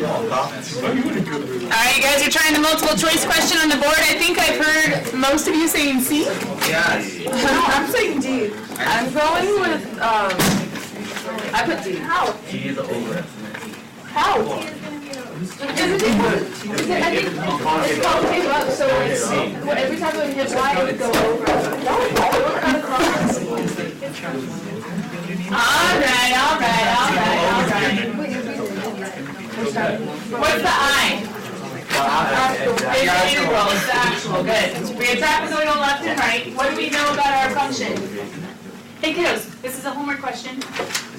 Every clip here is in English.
Alright, you guys are trying the multiple choice question on the board. I think I've heard most of you saying C. Yes. No, I'm saying D. I'm going with, I put D. How? D is the over. How? Is it, I think it's concave up, so every time it would hit Y, it would go over. No, it would cut across. Alright. What's the I? It's the integral, it's the actual, good. We have trapezoidal left and right. What do we know about our function? Hey kiddos, this is a homework question,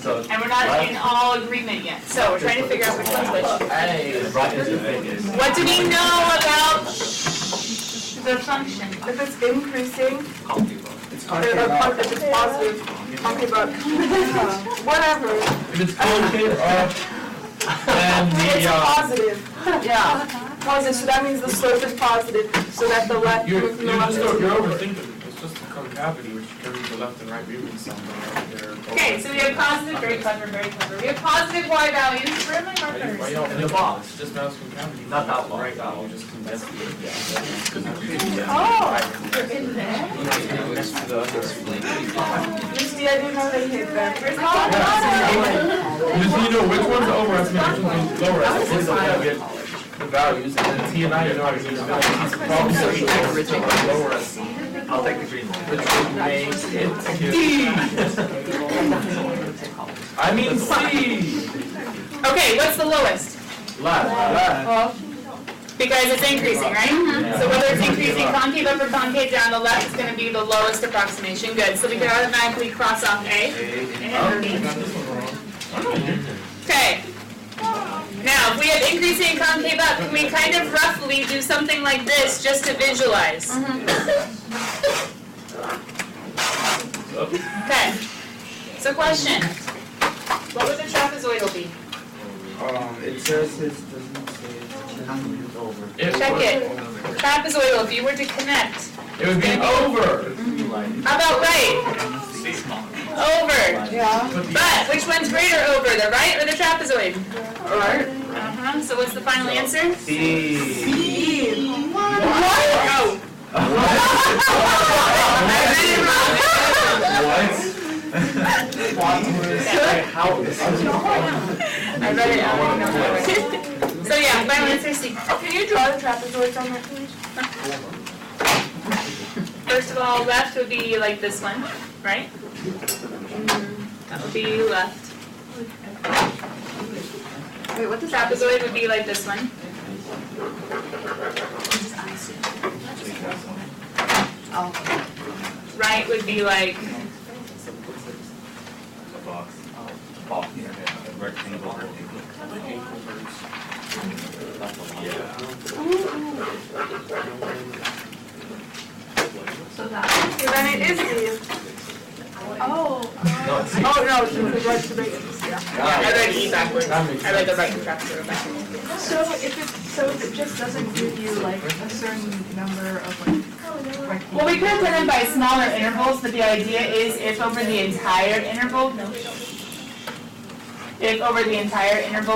and we're not in all agreement yet. So we're trying to figure out which one's which. What do we know about the function? If it's increasing, It's if it's positive, concave up, whatever. If it's concave up, then It's the positive. Yeah. Positive, so that means the slope is positive, so that the left you're from the left. overthinking it. It's just a concavity which carries the left and right movement somewhere right there. Okay, so we have positive, very clever, very clever. We have positive y values. Where are my markers? In the box, just mouse concavity. Not that one. Right now, just investigate. Oh, they're in there? Misty, I didn't know they hit that. Just you know which one's overestimate, which one's lower estimate. The values, and then T and I, you know how to use the values. Probably so you take Richard lower estimate. I'll take the green one. Which makes it D. I mean C. Okay, what's the lowest? Left. Because it's increasing, right? So whether it's increasing concave up or concave down, the left is going to be the lowest approximation. Good. So we can automatically cross off A and B. Okay. Now, if we have increasing and concave up, can we kind of roughly do something like this just to visualize? Okay. So question. What would the trapezoidal be? It says it doesn't say it's over. Check it. Trapezoidal, if you were to connect. It would be over. How about right? Over. Yeah. But which one's greater over, the right or the trapezoid? Alright. So what's the final answer? C. What? I read it out. So yeah, final answer C. Can you draw the trapezoids on that, please? First of all, left would be like this one, right? That would be left. Wait, what does Trapezoid would be like this one. Right would be like Rectangle. So then it is the. Oh. No, it's C. Oh no, it's the right to make it. Yeah. I read E backwards. I read the right trapezoid backwards. So if it just doesn't give you like a certain number of like Well, we could put them by smaller intervals, but the idea is if over the entire interval,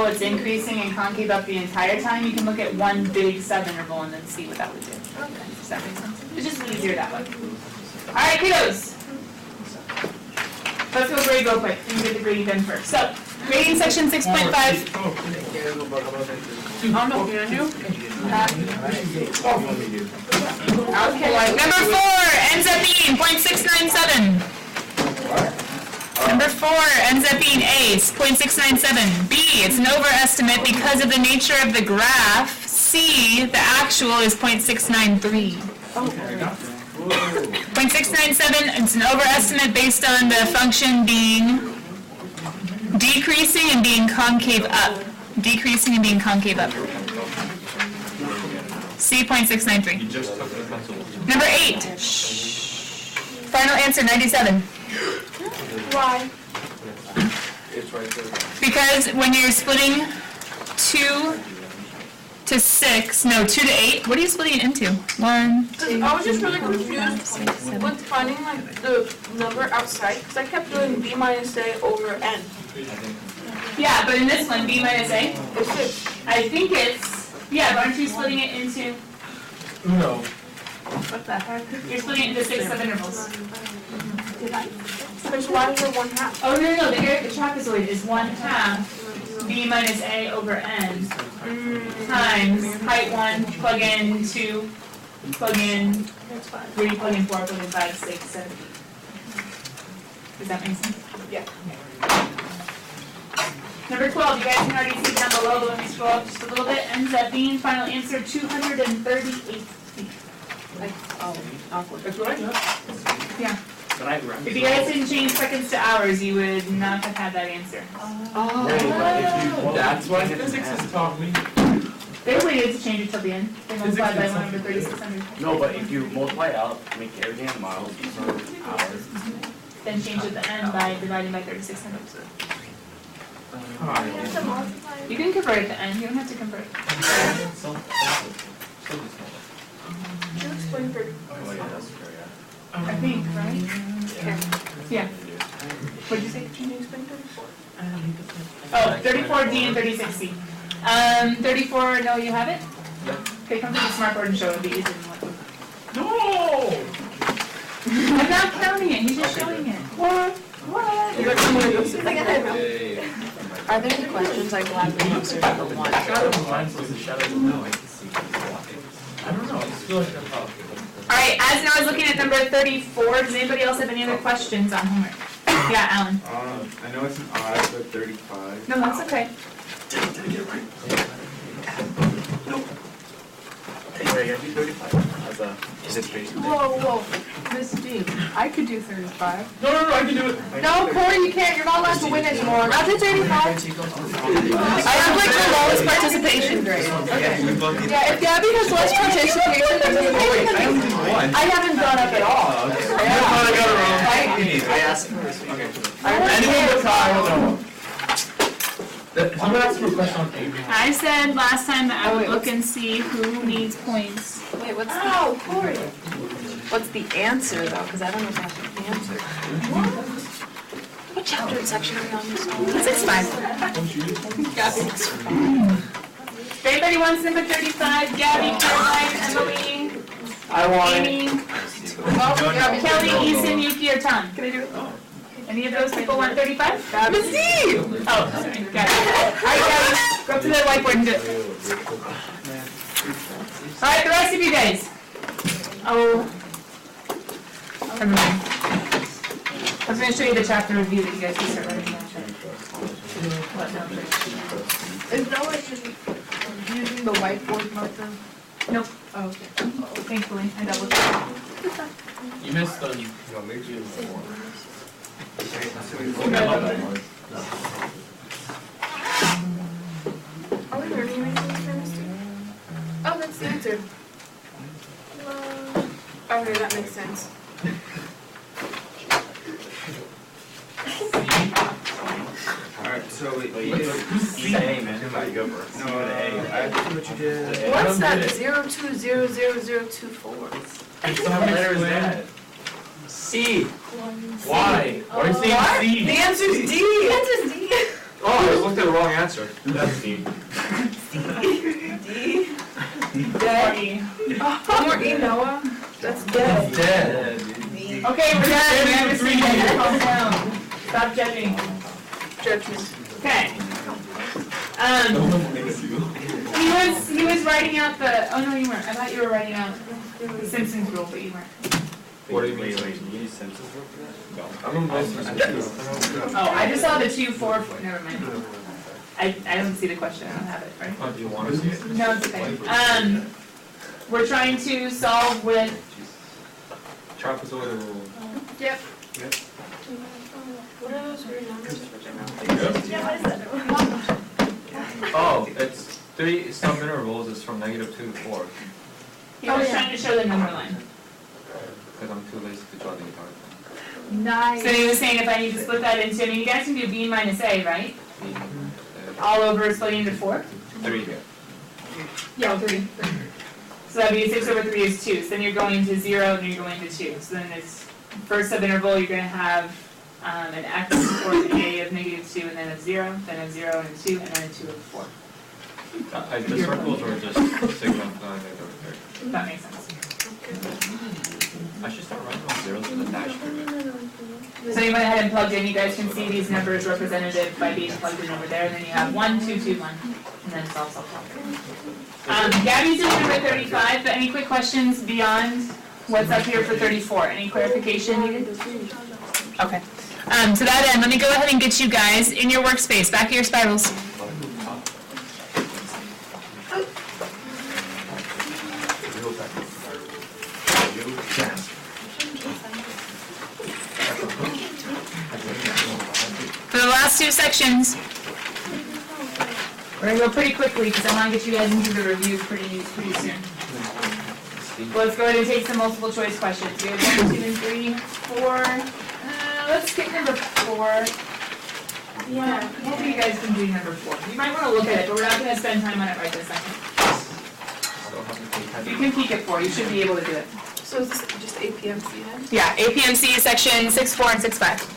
it's increasing and concave up the entire time, you can look at one big subinterval and then see what that would do. Does that make sense? It's just easier that way. Alright, kiddos. Let's go grade real quick. You get the grading done first. So, grading section 6.5. Number 4 ends up being 0.697. Number 4 ends up being A, 0.697. B, it's an overestimate because of the nature of the graph. C, the actual is 0.693. 0.697, it's an overestimate based on the function being decreasing and being concave up. Decreasing and being concave up. C, 0.693. Number 8. Final answer, 97. Why? Because when you're splitting 2 to 6, no, 2 to 8, what are you splitting it into? 1, 2, I was just really confused with finding like the number outside, because I kept doing B minus A over N. Yeah, but in this one, B minus A, It's 6. I I think it's, yeah, but aren't you splitting it into, No. What the heck? you're splitting it into 6 subintervals. There's one over 1/2. Oh, no, the area of the trapezoid is 1/2 b minus a over n times height 1, plug in 2, plug in 3, plug in 4, plug in 5, 6, 7, 8. Does that make sense? Yeah. Number 12, you guys can already see down below, but let me scroll up just a little bit, ends up being final answer 238 feet. Awkward. That's what I got. Yeah. But I If you guys didn't change seconds to hours, you would not have had that answer. That's why physics has taught me. They waited to change it till the end. They multiplied by 1 over 3600. No, but if you multiply out, make everything in miles, hours. Then change it at the end by dividing by 3600. You can convert at the end, you don't have to convert. You explain for Oh yeah, that's fair, I think, right? Yeah. What'd you say? Can you explain 34? Oh, 34D and 36C. 34, no, you have it? Okay, come to the smartboard and show it, it'll be easier than what. No! I'm not counting it, he's just showing it. What? You got someone to go sit again? Are there any questions I gladly answer number one? Shadow of mine was the shadow of no. I don't know, I just feel like I'm up. Alright, as now I was looking at number 34, does anybody else have any other questions on homework? Yeah, Alan. I know it's an odd, but 35. No, that's okay. Wait, I do 35 as a participation. Whoa. Miss D, I could do 35. No, I can do it. No, Corey, you can't. You're not allowed to win anymore. I'll do 35. I have like the lowest participation grade. Okay. Yeah, if Gabby has less participation, then I haven't gone up at all. I got it wrong. I asked first. Okay. Anyone but Kyle, no. I'm gonna ask you a question on A. I said last time that I would look and see who needs points. Wait, what's the answer though? Because I don't know if that's the answer. What chapter and section are we on this? 6-5. If anybody wants number 35, Gabby, Caroline, Emily, I want Amy, Kelly, Eason, Yuki, or Tom. Can I do it? Any of those people want 35? Miss D! Oh, sorry, got it. Alright, Gabby, go up to the whiteboard and do it. Alright, the rest of you guys. Oh, never mind. I was going to show you the chapter review that you guys can start writing down. What number? Is Noah using the whiteboard marker? Nope. Oh, okay. Thankfully, I double checked. You missed the. Are we learning anything from this? Oh, that's the answer. Okay, that makes sense. Alright, so you do C and A, man. You go first. no, I have to do what you did. What's that 02000024? How many letters is that? C. Why? Why are you saying C? The answer's D. The answer's D. Oh, I looked at the wrong answer. That's D. Dead. More E, Noah. That's dead. Dead. Okay, we're done. We understand. Calm down. Stop judging. Judgment. Okay. He was writing out the. Oh no, you weren't. I thought you were writing out the Simpsons rule, but you weren't. What do you mean? You need census for that? I'm Oh, I just saw the 2, 4, 4. Never mind. I don't see the question. I don't have it, right? Oh, do you want to see it? No, it's okay. We're trying to solve with. Trapezoidal rule. Yep. What are those weird numbers? Oh, it's 3 subintervals is from -2 to 4. He was trying to show the number line. Because I'm too lazy to draw the guitar. Nice. So he was saying if I need to split that into, I mean, you guys can do B minus A, right? All over splitting into 4? 3 here. Yeah, 3. So that'd be 6 over 3 is 2. So then you're going to 0 and you're going to 2. So then it's first subinterval, you're going to have an x or an A of -2 and then a 0, then a 0 and a 2, and then a 2 of 4. The circles were just signifying that they were there. That makes sense. I should start writing all zeros in the dashboard. So you went ahead and plugged in, you guys can see these numbers represented by being plugged in over there, and then you have 1, 2, 2, 1, and then solve. Gabby's doing number 35, but any quick questions beyond what's up here for 34? Any clarification needed? Okay. To that end, let me go ahead and get you guys in your workspace, back of your spirals. For the last two sections, we're going to go pretty quickly because I want to get you guys into the review pretty soon. Let's go ahead and take some multiple choice questions. We have 1, 2, and 3, 4. Let's skip number 4. Yeah, hopefully you guys can do number 4. You might want to look at it, but we're not going to spend time on it right this second. You can peek at 4. You should be able to do it. So is this just APMC then? Yeah, APMC section 6.4 and 6.5.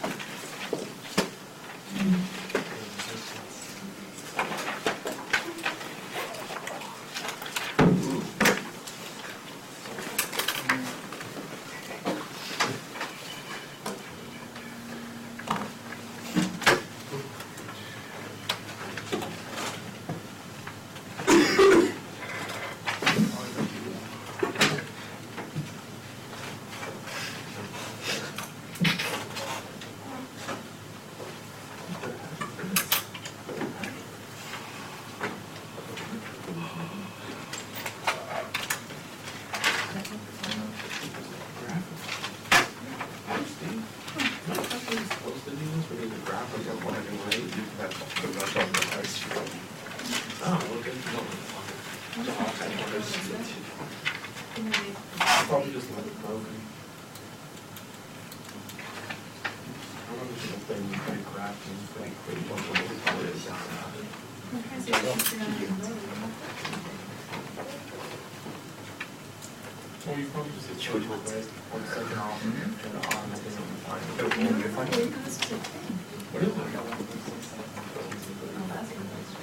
Probably just let it broken. I remember the thing we pretty crafty and pretty quick. Well, you probably just hit choice real quick. 1 second off, turn it on, and then you find it. What is it?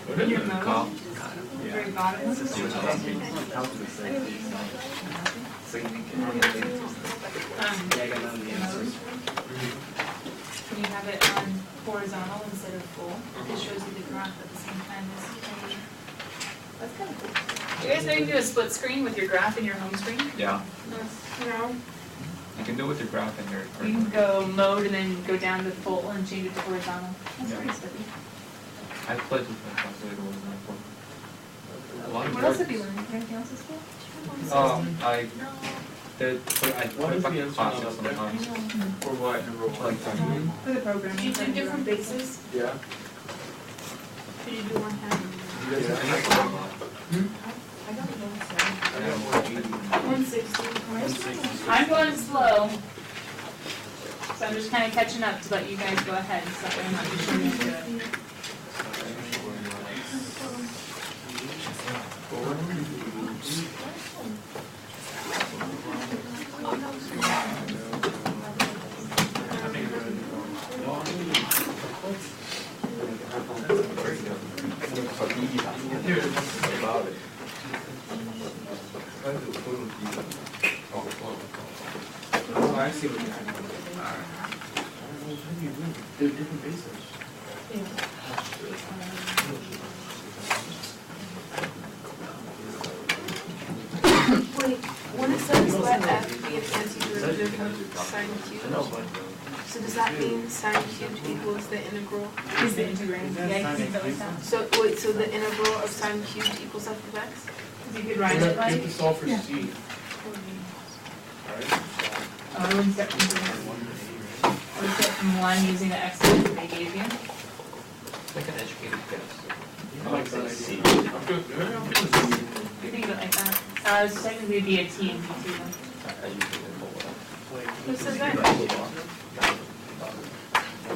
What is it? Call. Very bottom. Can you have it on horizontal instead of full? It shows you the graph at the same time as that's kind of cool. You guys know you can do a split screen with your graph and your home screen? Yeah. No. You can do it with your graph and your. You can go mode and then go down to full and change it to horizontal. That's Yeah. pretty spiffy. I played with my calculator when I was like, a lot of What else have you learned? Anything else at school? I did, I What is took the like answer classes on that? sometimes. For what? In roll Like, For the program. Do you do different bases? Yeah. Did you do one hand? You guys have any? I got 160. 160. I'm going slow. So I'm just kind of catching up to let you guys go ahead, so that way I'm not just showing you to it. Oh, I see what you're doing. They're different bases. Wait, when it says let f be an antiderivative of sine cubed, so does that mean sine cubed equals the integral? Is the integrating? Yeah, you can think of it like that. So wait, so the integral of sine cubed equals f of x? You could write You it have like. to solve for Yeah. C. Alright? I would step from 1 using the exponent that they gave you. Like an educated guess. I like that idea. I'm good. You think of it like that. So technically it'd be a T and P2 then. Who says that?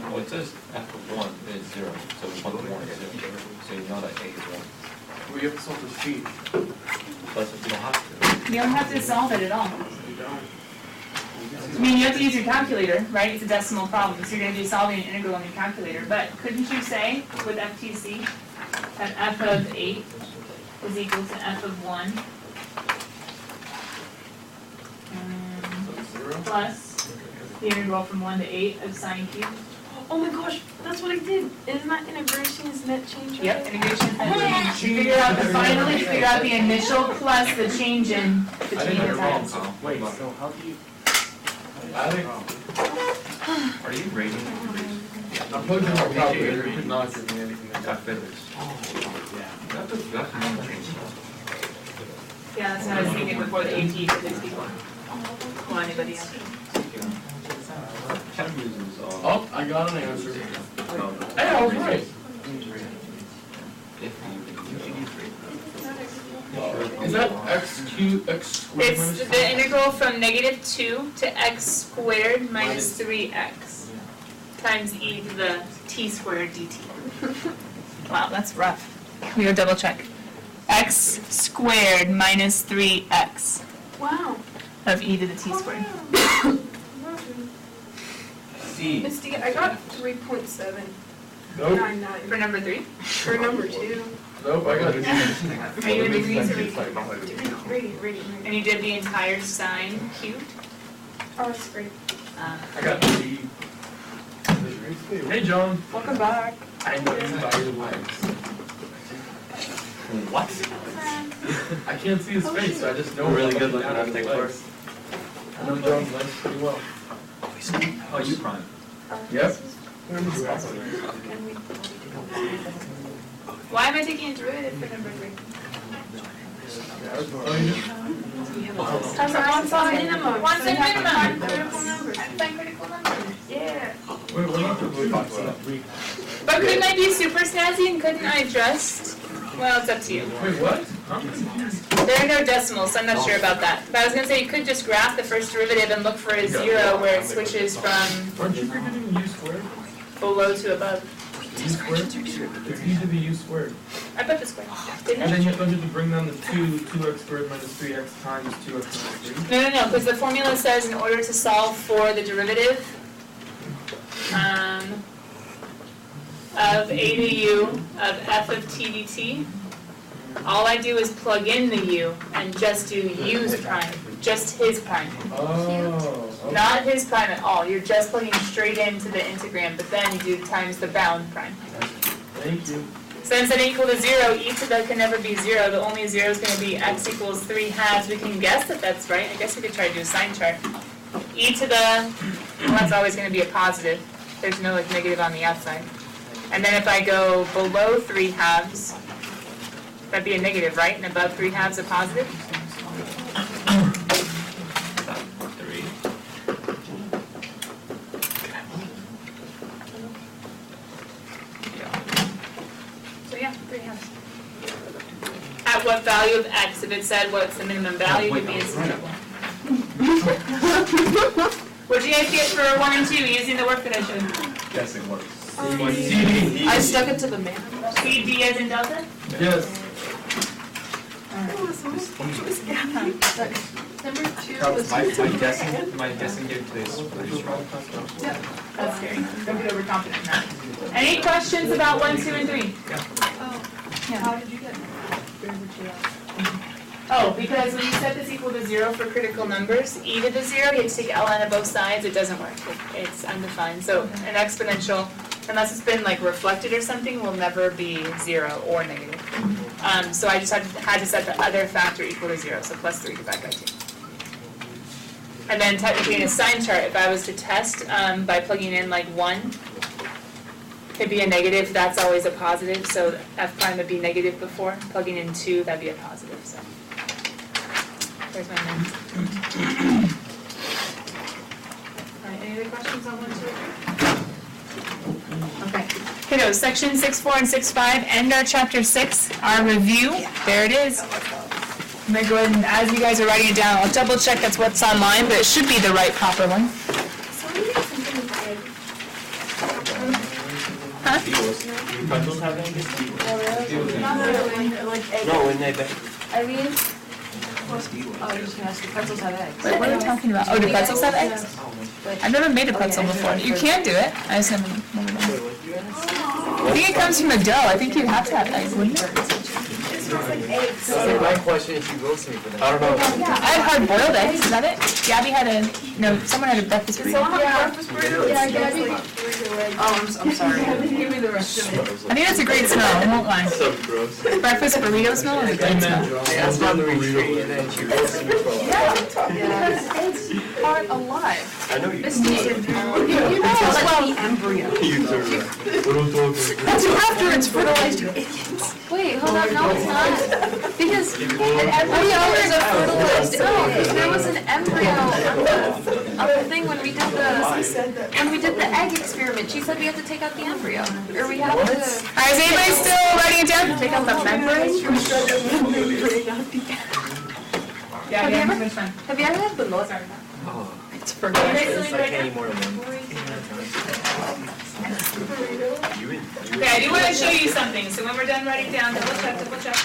Well, it says f of 1 is 0, so 1 to 1 is 0. So you know that a is 1. We have to solve for C. But you don't have to. You don't have to solve it at all. We don't. I mean, you have to use your calculator, right? It's a decimal problem, so you're going to be solving an integral on your calculator. But couldn't you say with FTC that f of 8 is equal to f of 1. Plus the integral from 1 to 8 of sine cubed. Oh my gosh, that's what I did. Isn't that integration is net change? Right? Yep, integration is net change. You figure out the initial plus the change in between the times. Wait, so how do you? Are you rating? I'm plugged in my calculator, it could not give me anything. Got physics. That's not change. Yeah, that's what I was thinking before the AT for these people. Well, anybody else? Chem uses, Oh, I got an answer. no, Hey, I was right. Is that x squared It's minus? the integral from -2 to x squared minus 3x times e to the t squared dt. Wow, that's rough. We go double check. X squared minus 3x Wow. of e to the t squared. C. Misty, I got 3.799 Nope, For number 3? for number 2. nope, I got it. Are you in degrees or Radiant. and you did the entire sine cubed? Oh, that's great. I got the. Hey, John. Welcome back. I know you by the way. What? I can't see his face, so I just know. Really good looking looking at the course. I know John's legs pretty well. Oh, you prime. Yep. Why am I taking a derivative for number 3? That's a one-side minimum. One-side minimum. Critical numbers. Find critical numbers. Yeah. Wait, we're not really talking about. But couldn't I be super snazzy and couldn't I just, well, it's up to you. Wait, what? Huh? There are no decimals, so I'm not sure about that. But I was gonna say you could just graph the first derivative and look for a 0 where it switches from Aren't you forgetting u squared? below to above. U squared? It's e to the u squared. I put the square, didn't And I? then you have to bring down the 2x squared minus 3x times 2x minus 3. No, because the formula says in order to solve for the derivative of a to u of f of t dt, all I do is plug in the u and just do u's prime, just his prime. Oh. Okay. Not his prime at all, you're just plugging straight into the integrand, but then you do times the bound prime. Thank you. So instead of equal to 0, e to the can never be 0, the only 0 is going to be x equals 3/2. We can guess that that's right. I guess we could try to do a sign chart. E to the, well, that's always going to be a positive. There's no like negative on the outside. And then if I go below 3/2, that'd be a negative, right? And above 3/2 a positive? 3. So yeah, 3/2. At what value of x? If it said what's the minimum value, it would be insignificant. What did you guys get for 1 and 2 using the work that I showed? Guessing works. CD. I stuck it to the man. C, D as in delta? Yes. Number 2 My was. guessing game today is pretty strong. That's scary. Don't get overconfident in that. Any questions about 1, 2, and 3? How did you get? Oh, because when you set this equal to 0 for critical numbers, e to the 0, you have to take ln of both sides, it doesn't work. It's undefined. So an exponential, unless it's been like reflected or something, will never be 0 or negative. So I just had to set the other factor equal to 0, so plus 3 divided by 2. And then technically in a sign chart, if I was to test by plugging in like 1, it'd be a negative, that's always a positive, so f prime would be negative before. Plugging in 2, that'd be a positive, so. There's my name. Alright, any other questions on 1, 2, or 3? Okay. Kiddos, section 6.4 and 6.5, end our chapter 6, our review, there it is. I'm gonna go ahead and, as you guys are writing it down, I'll double check that's what's online, but it should be the right proper one. Huh? Pretzels have any? No, when they bake. I mean, oh, you're just gonna ask if pretzels have eggs. Wait, what are we talking about? Oh, do pretzels have eggs? I've never made a pretzel before. You can do it. I just never done it. I think it comes from a dough. I think you'd have to have eggs, wouldn't it? So my question is, she roasts me for that. I don't know. I had hard-boiled eggs, is that it? Gabby had someone had a breakfast burrito. Someone have a breakfast burrito? Yeah, Gabby. Oh, I'm sorry. Give me the rest of it. I think that's a great smell, I won't lie. So gross. Breakfast burrito smell is a great smell. I asked on the retreat and then she roasted me for a while. Because eggs aren't alive. I know you. You know, like the embryo. That's after it's fertilized, you idiots. Wait, hold on, no, it's not. Because an embryo is a fertilized, no, there was an embryo on the thing when we did the egg experiment. She said we had to take out the embryo, or we have to. Alright, is anybody still writing it down? Take out the membrane? Yeah, Have you ever- which one? Have you ever had the milk? Oh, It's I fertilized. can't eat more than one. Okay, I do want to show you something, so when we're done writing down, double check, double check.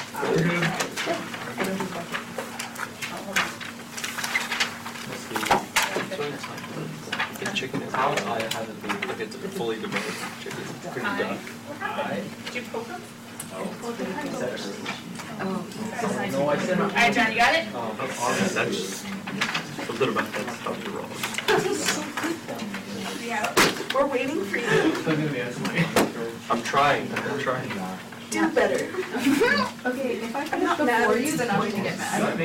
The chicken is How I haven't been. like it's fully developed chicken. Pretty Hi. done. Did you poke them? No, I said Alright, John, you got it? that's a little bit that's Dr. Ross. We're waiting for you. I'm trying. Do better. Okay, if I come up before you, then I'm gonna get mad.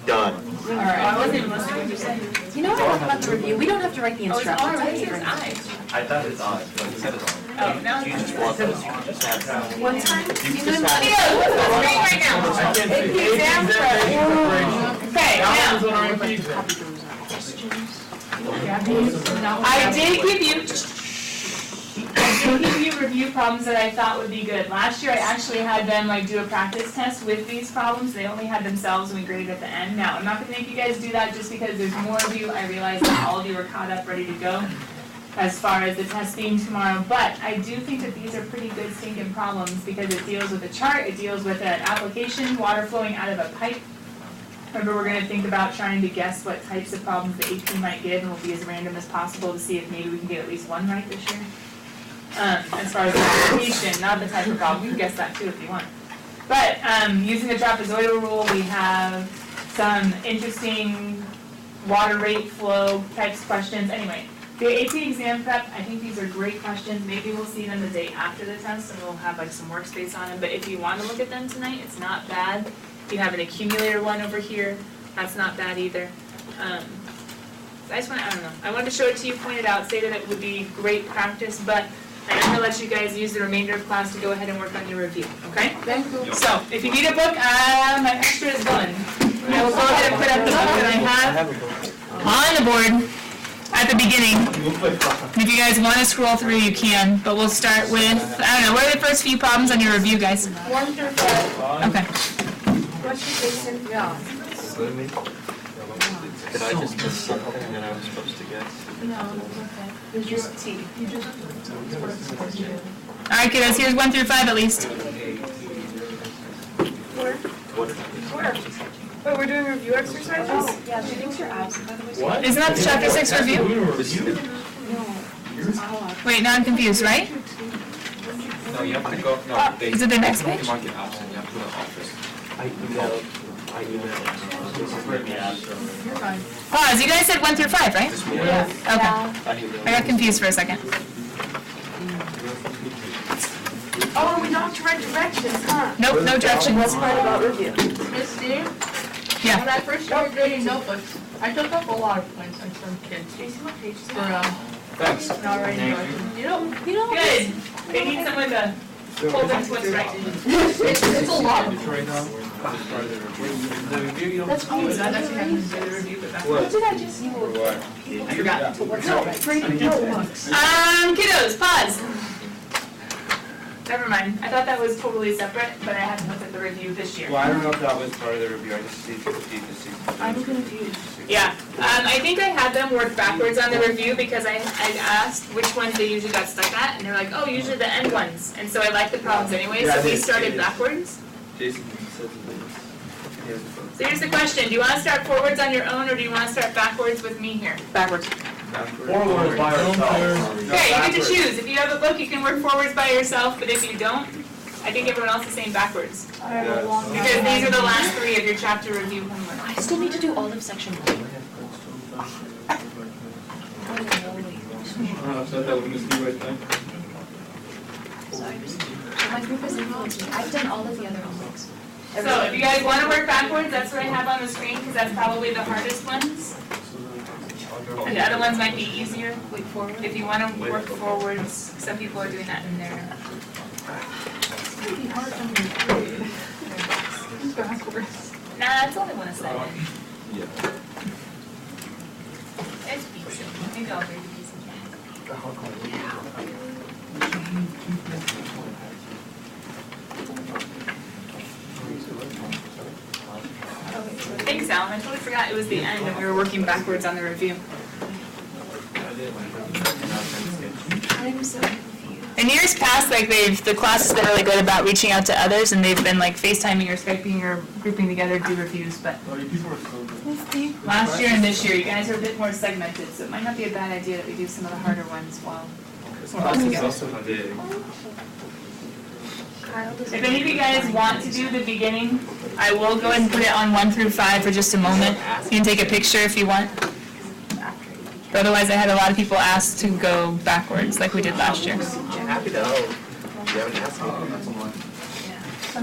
Done. Alright, I wasn't even listening to what you said. You know what I like about the review? We don't have to write the Oh, it's on, right? instructions. It's eyes. I thought it's on, but it said it's on. Oh, no. You just want those. You just have. One time, you just know, have- Leo, what's on screen right now? It's the exam Okay, now, I did give you review problems that I thought would be good. Last year, I actually had them like do a practice test with these problems. They only had themselves and we graded at the end. Now, I'm not gonna make you guys do that just because there's more of you. I realize that all of you are caught up, ready to go as far as the test being tomorrow. But I do think that these are pretty good stinking problems because it deals with a chart, it deals with an application, water flowing out of a pipe. Remember, we're gonna think about trying to guess what types of problems the AP might give, and we'll be as random as possible to see if maybe we can get at least one right this year. As far as the application, not the type of problem, you can guess that too if you want. But, using the trapezoidal rule, we have some interesting water rate flow types questions. Anyway, the AP exam prep, I think these are great questions. Maybe we'll see them the day after the test, and we'll have like some workspace on them. But if you want to look at them tonight, it's not bad. You have an accumulator one over here, that's not bad either. I don't know, I wanted to show it to you, point it out, say that it would be great practice, but I'm gonna let you guys use the remainder of class to go ahead and work on your review, okay? Thank you. So, if you need a book, my extra is done. I will go ahead and put up the book that I have on the board at the beginning. If you guys wanna scroll through, you can, but we'll start with, I don't know, what are the first few problems on your review, guys? 1 through 5. Okay. Question, Jason? Yeah. Did I just miss something that I was supposed to guess? No, it's okay. There's just T. You just. Alright, kiddos, here's 1 through 5 at least. Where? Wait, we're doing review exercises? Oh, yeah, she thinks you're absent, by the way. What? Isn't that the chapter 6 review? Wait, now I'm confused, right? No, you have to go, no, they. Is it the next page? Mark it absent, you have to go to office. I emailed. You're fine. Pause, you guys said 1 through 5, right? This morning. Okay. I got confused for a second. Oh, we don't have to write directions, huh? Nope, no directions. What's hard about review? Miss Steve? Yeah. When I first started grading notebooks, I took up a lot of points on some kids. Jason, what page is that? Thanks. Not writing directions. You know. Good. They need someone to hold them to what's right. It's a lot. The review, you don't. That's cool. That actually happens to do the review, but that's. What did I just, I forgot. no, grading notebooks. Kiddos, pause. Never mind. I thought that was totally separate, but I haven't looked at the review this year. Well, I don't know if that was part of the review, I just need to see. I'm confused. Yeah, I think I had them work backwards on the review because I asked which ones they usually got stuck at, and they're like, oh, usually the end ones. And so I like the problems anyway, Yeah, so I we did. started backwards. Jason said So here's the question, do you want to start forwards on your own, or do you want to start backwards with me here? Backwards. forwards by ourselves. Okay, you get to choose. If you have a book, you can work forwards by yourself, but if you don't, I think everyone else is saying backwards. Yeah. Because these are the last 3 of your chapter review homework. I still need to do all of section 1. So that would miss you right there. Sorry. My group is involved. I've done all of the other homeworks. So if you guys want to work backwards, that's what I have on the screen because that's probably the hardest ones. And the other ones might be easier. Wait, forward. If you want to work forwards, some people are doing that in there. It's gonna be hard for me to read. Backwards. Nah, it's only one assignment. Yeah. It's easy. Maybe I'll read it easy. Thanks, Alan. I totally forgot it was the end and we were working backwards on the review. I'm so confused. In years past, like the classes been really good about reaching out to others and they've been like FaceTiming or Skyping or grouping together to do reviews, but last year and this year, you guys are a bit more segmented, so it might not be a bad idea that we do some of the harder ones while we're all together. If any of you guys want to do the beginning, I will go ahead and put it on 1 through 5 for just a moment. You can take a picture if you want. But otherwise, I had a lot of people ask to go backwards like we did last year. Happy to help. You haven't asked me.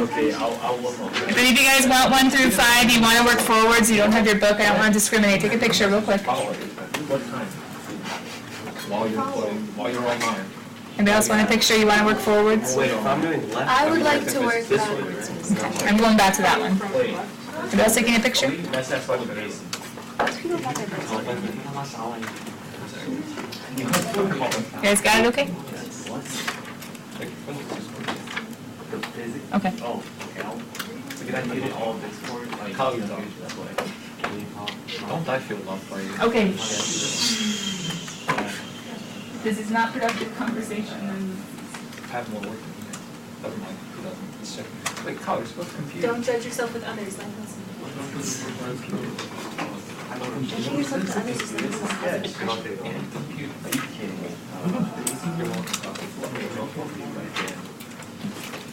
Okay, I'll work on If any of you guys want 1 through 5, you want to work forwards, you don't have your book, I don't want to discriminate, take a picture real quick. What time? While you're online. Anybody else want a picture, you want to work forwards? Wait, if I'm doing left. I would like to work this way. backwards. I'm going back to that one. Wait. Anybody else taking a picture? That's like a base. People want their birthday. You guys got it okay? Okay. Oh, okay. Because I needed all of this for like. How you that know? way. Don't I feel loved by you? Okay. This is not productive conversation and Have more work. Never mind. Let's check. Wait, Kyle, you're supposed to compute. don't judge yourself with others, like us. Judging yourself to others is not positive. And compute. Are you kidding me?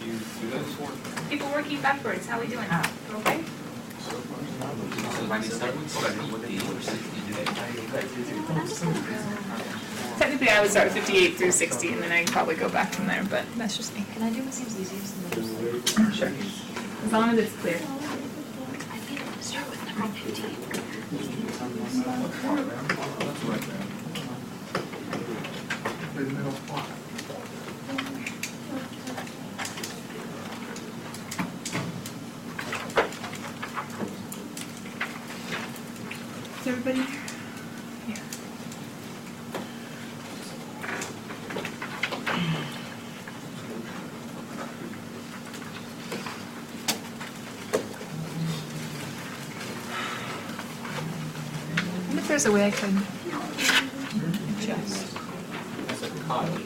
You do this work. People working backwards, how we doing? Okay? So when you start with 70 or 60 Technically, I would start with 58 through 60, and then I can probably go back from there, but that's just me. Can I do what seems easiest and then just Sure. As long as it's clear. I think I'll start with number 15. Is everybody here? I wonder if there's a way I could adjust. I said, Kyle.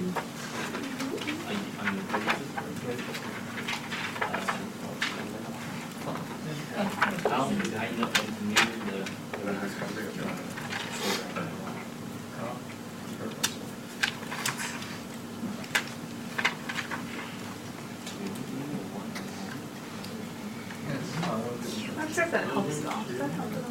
I'm sure if that helps at all. Does that help at all?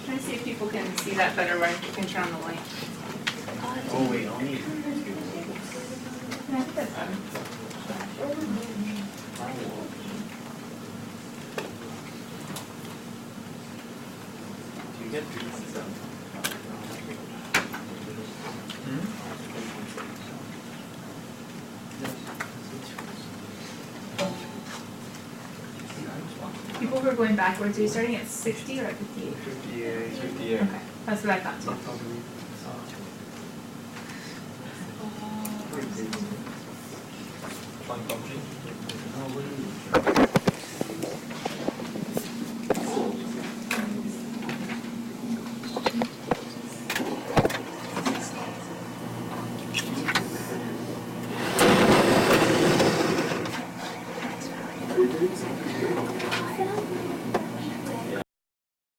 Trying to see if people can see that better, where you can turn on the light. Oh, wait, I'll need. Yeah, I think that's better. Do you get pieces of? People who are going backwards, are you starting at 60 or at 58? 58. 58. Okay, that's what I thought too. Fun company.